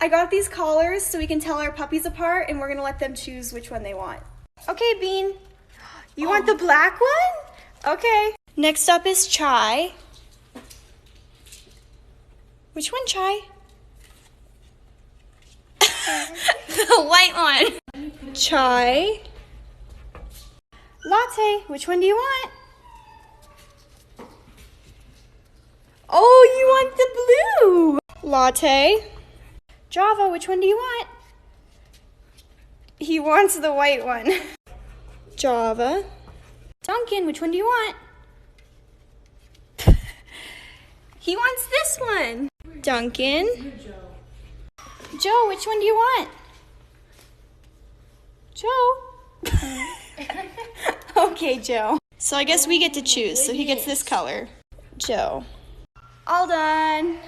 I got these collars so we can tell our puppies apart, and we're gonna let them choose which one they want. Okay, Bean. You want the black one? Okay. Next up is Chai. Which one, Chai? The white one. Chai. Latte. Which one do you want? Oh, you want the blue. Latte. Java, which one do you want? He wants the white one. Java. Duncan, which one do you want? He wants this one. Duncan. Joe, which one do you want? Joe. Okay, Joe. So I guess we get to choose. So he gets this color. Joe. All done.